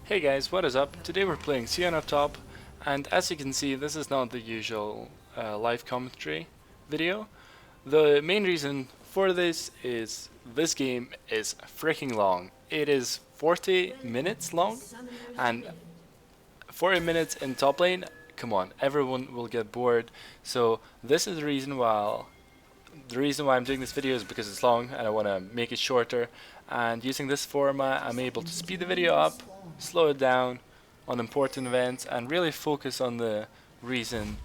Hey guys, what is up? Today we're playing Sion up top, and as you can see, this is not the usual live commentary video. The main reason for this game is freaking long. It is 40 minutes long, and 40 minutes in top lane, come on, everyone will get bored. So this is the reason why I'm doing this video is because it's long and I want to make it shorter, and using this format I'm able to speed the video up, slow it down on important events, and really focus on the reason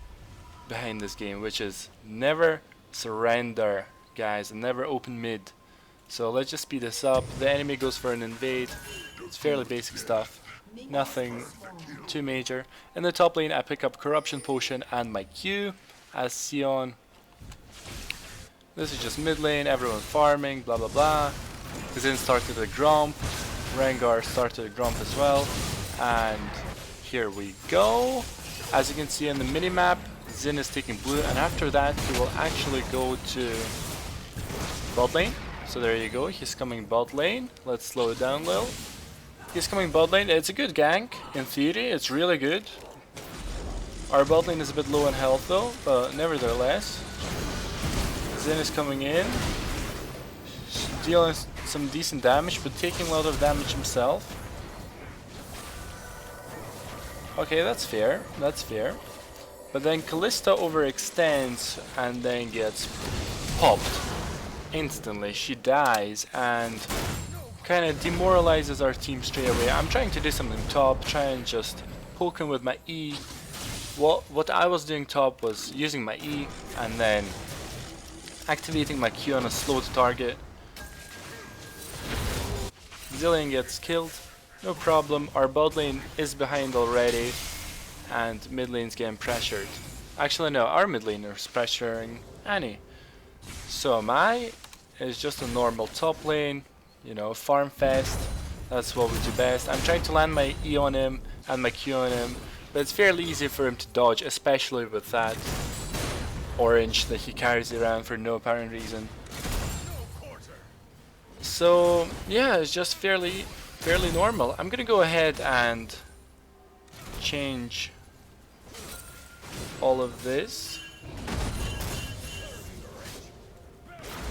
behind this game, which is never surrender, guys, and never open mid. So let's just speed this up. The enemy goes for an invade. It's fairly basic stuff, nothing too major. In the top lane I pick up Corruption Potion and my Q as Sion. This is just mid lane, everyone farming, blah blah blah. Zin started a Gromp, Rengar started a Gromp as well, and here we go. As you can see on the minimap, Zin is taking blue, and after that he will actually go to bot lane. So there you go, he's coming bot lane. Let's slow it down a little. He's coming bot lane. It's a good gank, in theory, it's really good. Our bot lane is a bit low on health though, but nevertheless. Zin is coming in, dealing some decent damage, but taking a lot of damage himself. Okay, that's fair, that's fair. But then Kalista overextends and then gets popped instantly. She dies and kind of demoralizes our team straight away. I'm trying to do something top, try and just poke him with my E. What I was doing top was using my E and then activating my Q on a slowed target. Zilean gets killed, no problem. Our bot lane is behind already, and mid lane's getting pressured. Actually no, our mid laner is pressuring Annie. So am I. It's just a normal top lane, you know, farm fest. That's what we do best. I'm trying to land my E on him and my Q on him, but it's fairly easy for him to dodge, especially with that orange that he carries around for no apparent reason. So yeah, it's just fairly normal. I'm gonna go ahead and change all of this.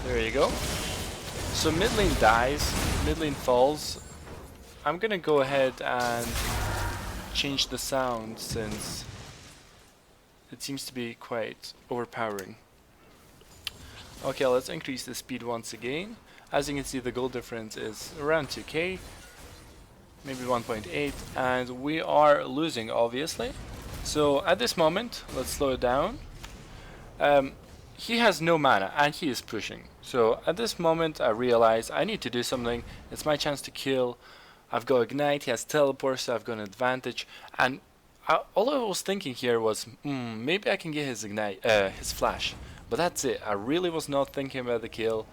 There you go. So mid lane dies, mid lane falls. I'm gonna go ahead and change the sound since it seems to be quite overpowering. Okay, let's increase the speed once again. As you can see, the goal difference is around 2k, maybe 1.8, and we are losing obviously. So at this moment, let's slow it down. He has no mana and he is pushing. So at this moment I realize I need to do something. It's my chance to kill. I've got Ignite, he has Teleport, so I've got an advantage, and all I was thinking here was, maybe I can get his Ignite, his Flash, but that's it. I really was not thinking about the kill,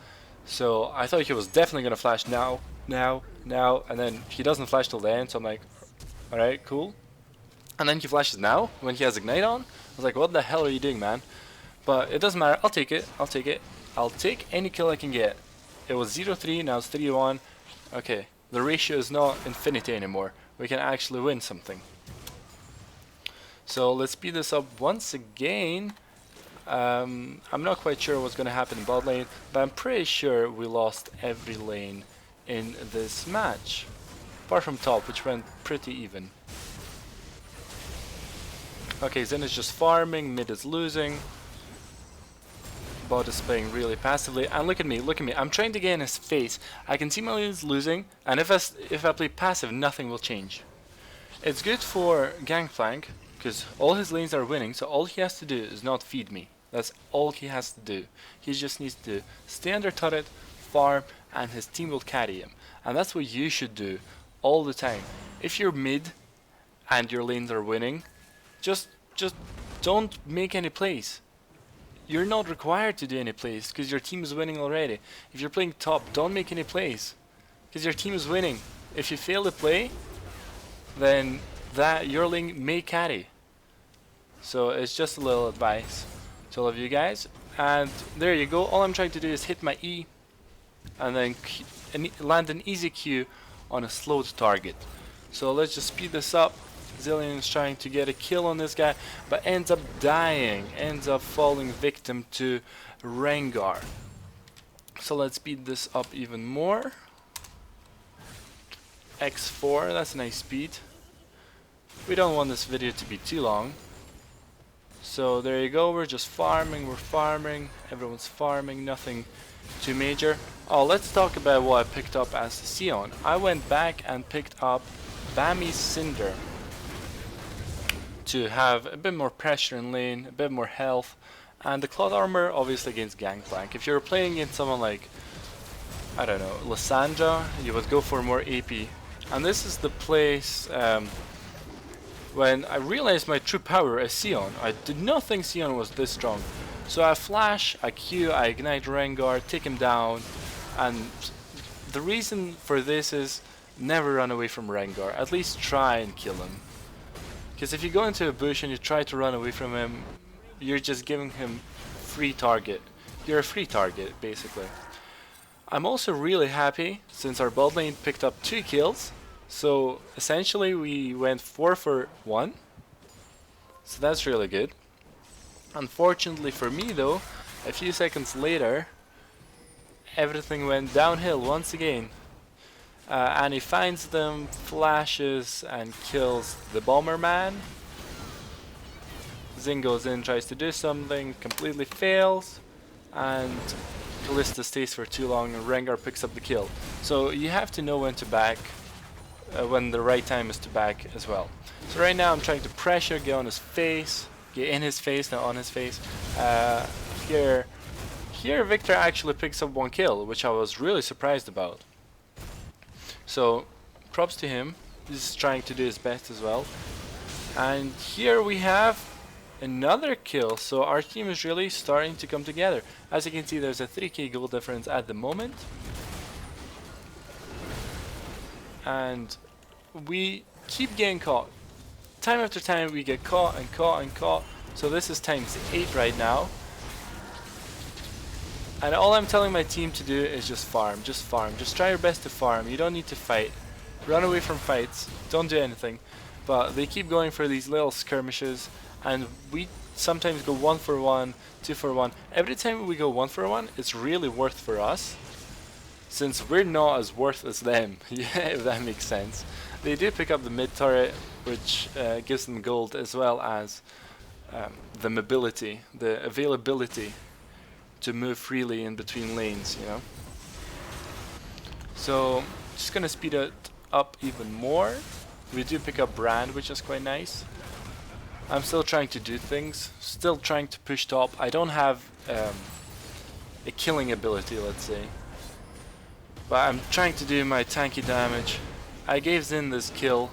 so I thought he was definitely gonna flash now, and then he doesn't flash till the end, so I'm like, alright, cool. And then he flashes now, when he has Ignite on. I was like, what the hell are you doing, man? But it doesn't matter, I'll take it, I'll take any kill I can get. It was 0-3, now it's 3-1. Okay, the ratio is not infinity anymore. We can actually win something. So let's speed this up once again. I'm not quite sure what's going to happen in bot lane, but I'm pretty sure we lost every lane in this match. Apart from top, which went pretty even. Okay, Zen is just farming, mid is losing. Bot is playing really passively, and look at me, I'm trying to get in his face. I can see my lane is losing, and if I play passive, nothing will change. It's good for Gangplank, because all his lanes are winning, so all he has to do is not feed me. That's all he has to do. He just needs to stay under turret, farm, and his team will carry him. And that's what you should do all the time. If you're mid and your lanes are winning, just don't make any plays. You're not required to do any plays because your team is winning already. If you're playing top, don't make any plays because your team is winning. If you fail to play, then your lane may carry. So it's just a little advice to all of you guys. And there you go. All I'm trying to do is hit my E and then land an easy Q on a slowed target. So let's just speed this up. Zillion is trying to get a kill on this guy, but ends up dying, ends up falling victim to Rengar. So let's speed this up even more. X4, that's a nice speed. We don't want this video to be too long. So there you go, we're just farming, everyone's farming, nothing too major. Oh, let's talk about what I picked up as the Sion. I went back and picked up Bami's Cinder to have a bit more pressure in lane, a bit more health, and the Cloud Armor obviously against Gangplank. If you're playing against someone like, I don't know, Lysandra, you would go for more AP. And this is the place when I realized my true power as Sion. I did not think Sion was this strong. So I flash, I Q, I ignite Rengar, take him down, and the reason for this is never run away from Rengar. At least try and kill him. Because if you go into a bush and you try to run away from him, you're just giving him free target. You're a free target, basically. I'm also really happy since our bot lane picked up 2 kills. So essentially we went 4 for 1. So that's really good. Unfortunately for me though, a few seconds later, everything went downhill once again. And he finds them, flashes, and kills the Bomberman. Zing goes in, tries to do something, completely fails, and Kalista stays for too long, and Rengar picks up the kill. So you have to know when to back, when the right time is to back as well. So right now I'm trying to pressure, get on his face, get in his face, not on his face. Here Victor actually picks up 1 kill, which I was really surprised about. So, props to him. He's trying to do his best as well. And here we have another kill. So our team is really starting to come together. As you can see, there's a 3k gold difference at the moment. And we keep getting caught. Time after time we get caught and caught and caught. So this is times 8 right now. And all I'm telling my team to do is just farm, just try your best to farm. You don't need to fight, run away from fights, don't do anything. But they keep going for these little skirmishes, and we sometimes go 1 for 1, 2 for 1. Every time we go 1 for 1, it's really worth for us, since we're not as worth as them. Yeah, if that makes sense. They do pick up the mid turret, which gives them gold, as well as the mobility, the availability to move freely in between lanes, you know. So just gonna speed it up even more. We do pick up Brand, which is quite nice. I'm still trying to do things, still trying to push top. I don't have a killing ability, let's say, but I'm trying to do my tanky damage. I gave Zin this kill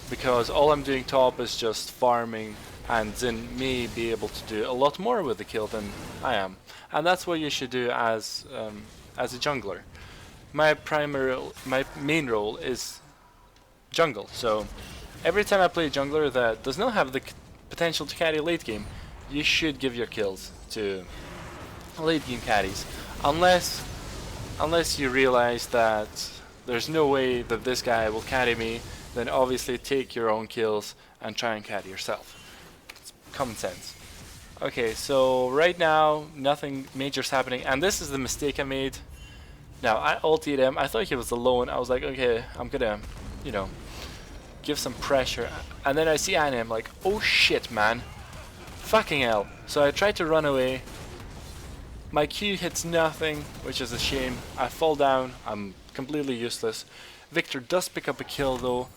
because all I'm doing top is just farming, and Zin may be able to do a lot more with the kill than I am. And that's what you should do as a jungler. My main role is jungle. So every time I play a jungler that does not have the potential to carry late game, you should give your kills to late game carries, unless you realize that there's no way that this guy will carry me. Then obviously take your own kills and try and carry yourself. It's common sense. Okay, so right now nothing major's happening, and this is the mistake I made. Now I ultied him. I thought he was alone. I was like, okay, I'm gonna, you know, give some pressure. And then I see Annie. I'm like, oh shit, man, fucking hell. So I tried to run away. My Q hits nothing, which is a shame. I fall down. I'm completely useless. Victor does pick up a kill though.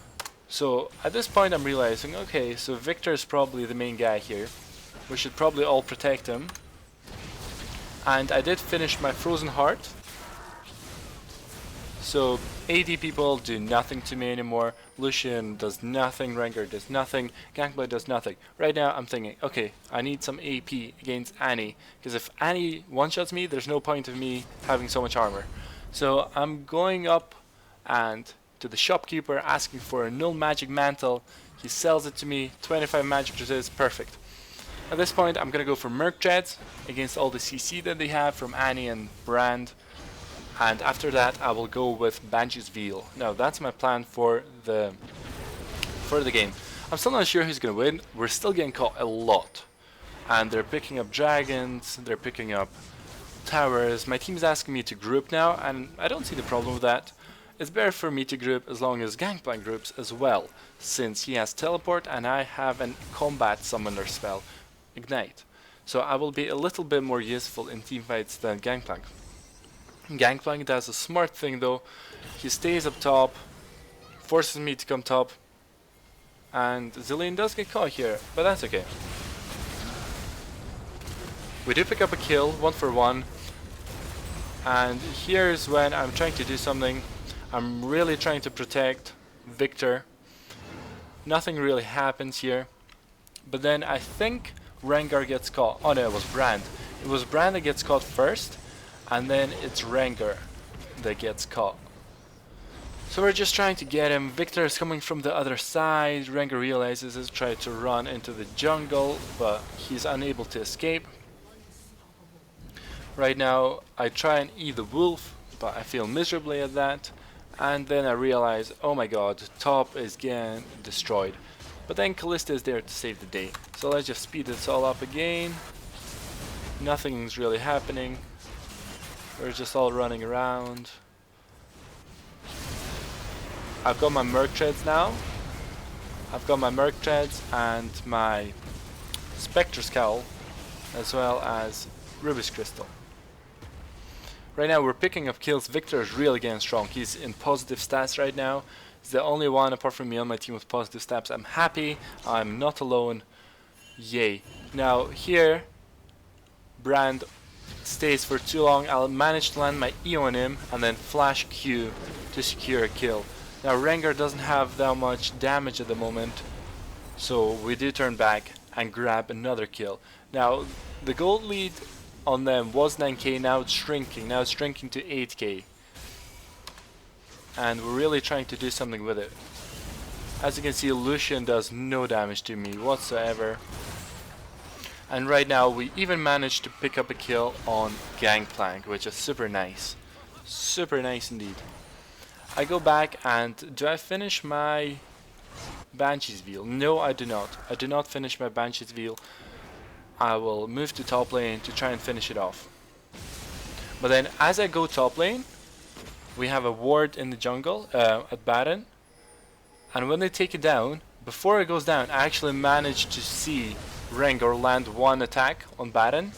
So at this point I'm realizing, okay, so Victor is probably the main guy here. We should probably all protect him. And I did finish my Frozen Heart. So AD people do nothing to me anymore. Lucian does nothing, Rengar does nothing, Gangplank does nothing. Right now I'm thinking, okay, I need some AP against Annie, because if Annie one-shots me, there's no point of me having so much armor. So I'm going up and to the shopkeeper asking for a null magic mantle. He sells it to me, 25 magic resist, perfect. At this point I'm gonna go for Merc Dreads against all the CC that they have from Annie and Brand. And after that I will go with Banshee's Veil. Now that's my plan for the for the game. I'm still not sure who's gonna win. We're still getting caught a lot. And they're picking up dragons, they're picking up towers. My team's asking me to group now, and I don't see the problem with that. It's better for me to group as long as Gangplank groups as well, since he has teleport and I have a combat summoner spell, Ignite. So I will be a little bit more useful in teamfights than Gangplank. Gangplank does a smart thing though. He stays up top, forces me to come top, and Zillion does get caught here, but that's okay. We do pick up a kill, 1 for 1, and here's when I'm trying to do something. I'm really trying to protect Victor. Nothing really happens here, but then I think Rengar gets caught. Oh no, it was Brand. It was Brand that gets caught first, and then it's Rengar that gets caught. So we're just trying to get him. Victor is coming from the other side. Rengar realizes he's trying to run into the jungle, but he's unable to escape. Right now I try and eat the wolf, but I fail miserably at that. And then I realize, oh my god, top is getting destroyed. But then Callista is there to save the day. So let's just speed this all up again. Nothing's really happening. We're just all running around. I've got my Merc Treads now. I've got my Merc Treads and my Spectre Scowl, as well as Ruby's Crystal. Right now we're picking up kills. Victor is really getting strong. He's in positive stats right now. He's the only one apart from me on my team with positive stats. I'm happy. I'm not alone. Yay. Now here, Brand stays for too long. I'll manage to land my E on him and then flash Q to secure a kill. Now Rengar doesn't have that much damage at the moment, so we do turn back and grab another kill. Now the gold lead on them was 9k, now it's shrinking. Now it's shrinking to 8k. And we're really trying to do something with it. As you can see, Lucian does no damage to me whatsoever. And right now we even managed to pick up a kill on Gangplank, which is super nice. Super nice indeed. I go back and do I finish my Banshee's Veil? No, I do not. I do not finish my Banshee's Veil. I will move to top lane to try and finish it off. But then as I go top lane, we have a ward in the jungle at Baron, and when they take it down, before it goes down, I actually managed to see Rengar land one attack on Baron.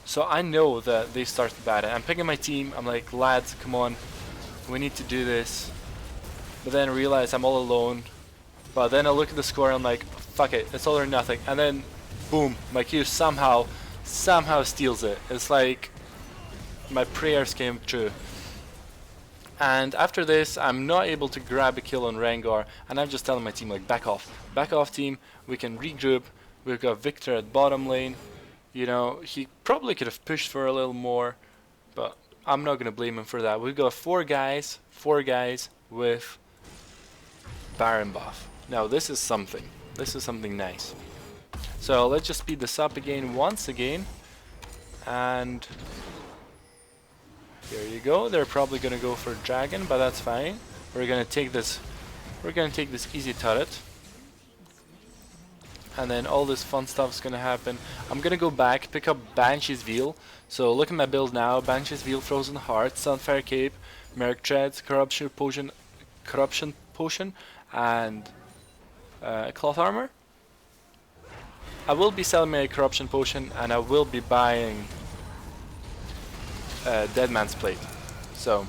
So I know that they started Baron. I'm picking my team, I'm like, lads, come on, we need to do this. But then I realize I'm all alone. But then I look at the score and I'm like, fuck it, it's all or nothing. And then boom, my Q somehow steals it. It's like my prayers came true. And after this, I'm not able to grab a kill on Rengar, and I'm just telling my team, like, back off team, we can regroup. We've got Victor at bottom lane. You know, he probably could have pushed for a little more, but I'm not gonna blame him for that. We've got four guys with Baron buff. Now this is something nice. So let's just speed this up again once again, and here you go. They're probably gonna go for dragon, but that's fine. We're gonna take this easy turret, and then all this fun stuff's gonna happen. I'm gonna go back, pick up Banshee's Veil. So look at my build now: Banshee's Veil, Frozen Heart, Sunfire Cape, Merc Treads, Corruption Potion, and Cloth Armor. I will be selling my Corruption Potion, and I will be buying Dead Man's Plate, so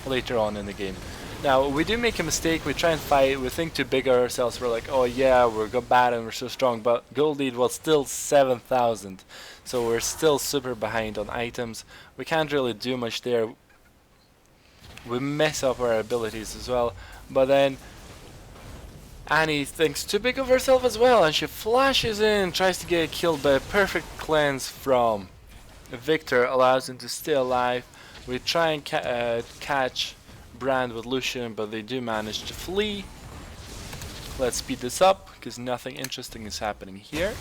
later on in the game. Now we do make a mistake, we try and fight, we think too big of ourselves, we're like, oh yeah, we're bad and we're so strong, but gold lead was still 7,000, so we're still super behind on items. We can't really do much there. We mess up our abilities as well, but then Annie thinks too big of herself as well, and she flashes in, tries to get killed by a perfect cleanse from Victor, allows him to stay alive. We try and catch Brand with Lucian, but they do manage to flee. Let's speed this up, because nothing interesting is happening here.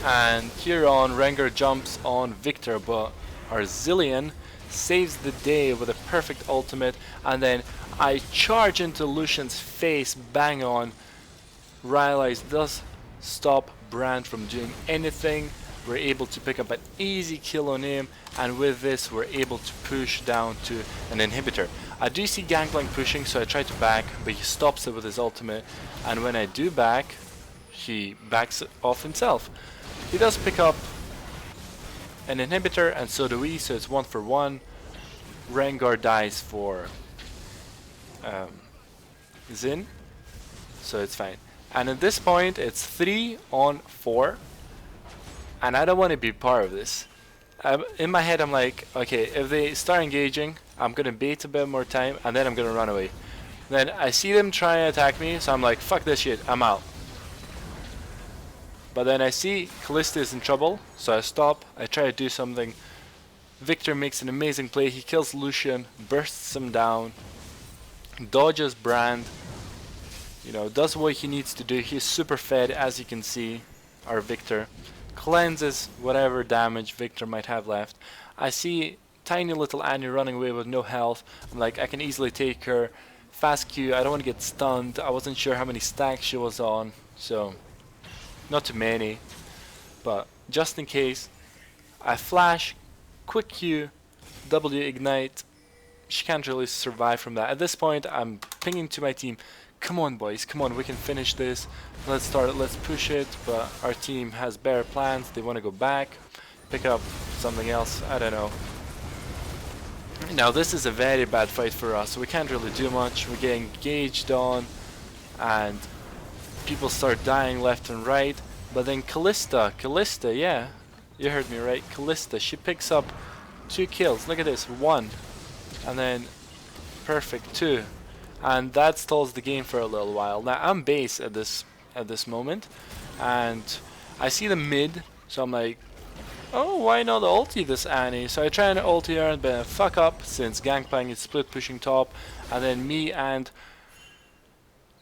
And here on, Rengar jumps on Victor, but our Zillion saves the day with a perfect ultimate, and then I charge into Lucian's face, bang on. Realize does stop Brand from doing anything. We're able to pick up an easy kill on him, and with this we're able to push down to an inhibitor. I do see Gangplank pushing, so I try to back, but he stops it with his ultimate, and when I do back, he backs off himself. He does pick up an inhibitor, and so do we, so it's 1 for 1. Rengar dies for Xin, so it's fine. And at this point it's 3 on 4, and I don't want to be part of this. In my head I'm like, okay, if they start engaging, I'm gonna bait a bit more time and then I'm gonna run away. Then I see them try and attack me, so I'm like, fuck this shit, I'm out. But then I see Kalista is in trouble, so I stop, I try to do something. Victor makes an amazing play, he kills Lucian, bursts him down, dodges Brand, you know, does what he needs to do. He's super fed, as you can see, our Victor. Cleanses whatever damage Victor might have left. I see tiny little Annie running away with no health. I'm like, I can easily take her. Fast Q, I don't want to get stunned. I wasn't sure how many stacks she was on, so not too many. But just in case, I flash, quick Q, W ignite. She can't really survive from that. At this point, I'm pinging to my team. Come on boys, come on, we can finish this. Let's start it, let's push it. But our team has better plans. They want to go back, pick up something else, I don't know. Now this is a very bad fight for us. We can't really do much. We get engaged on and people start dying left and right. But then Kalista, yeah, you heard me right, Kalista, she picks up 2 kills. Look at this, 1 and then perfect 2. And that stalls the game for a little while. Now I'm base at this moment, and I see the mid, so I'm like, oh, why not ulti this Annie? So I try and ulti her, but fuck up since Gangplank is split pushing top, and then me and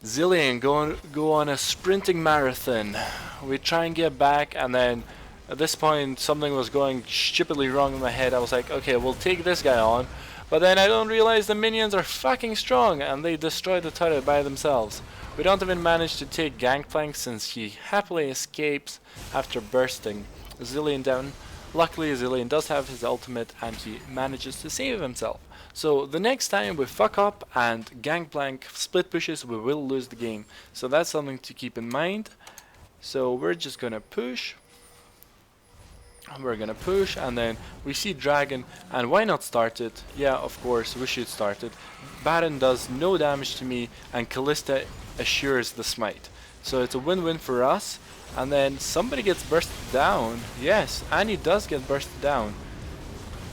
Zillion go on a sprinting marathon. We try and get back, and then at this point something was going stupidly wrong in my head. I was like, okay, we'll take this guy on. But then I don't realize the minions are fucking strong and they destroy the turret by themselves. We don't even manage to take Gangplank since he happily escapes after bursting Zillion down. Luckily Zillion does have his ultimate and he manages to save himself. So the next time we fuck up and Gangplank split pushes, we will lose the game. So that's something to keep in mind. So we're just gonna push. We're gonna push, and then we see Dragon, and why not start it? Yeah, of course, we should start it. Baron does no damage to me, and Kalista assures the smite. So it's a win-win for us, and then somebody gets bursted down. Yes, Annie does get bursted down.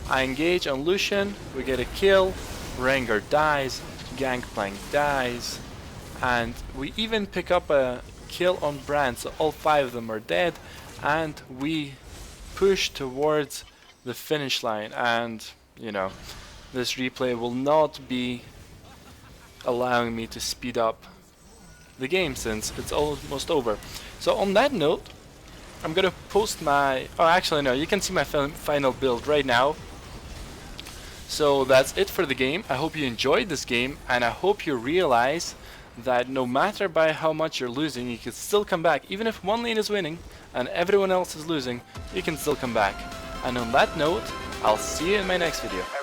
I engage on Lucian, we get a kill, Rengar dies, Gangplank dies, and we even pick up a kill on Brand, so all 5 of them are dead, and we push towards the finish line. And you know, this replay will not be allowing me to speed up the game since it's almost over. So on that note, I'm gonna post my, oh actually no, you can see my final build right now. So that's it for the game. I hope you enjoyed this game, and I hope you realize that no matter by how much you're losing, you can still come back. Even if one lane is winning and everyone else is losing, you can still come back. And on that note, I'll see you in my next video.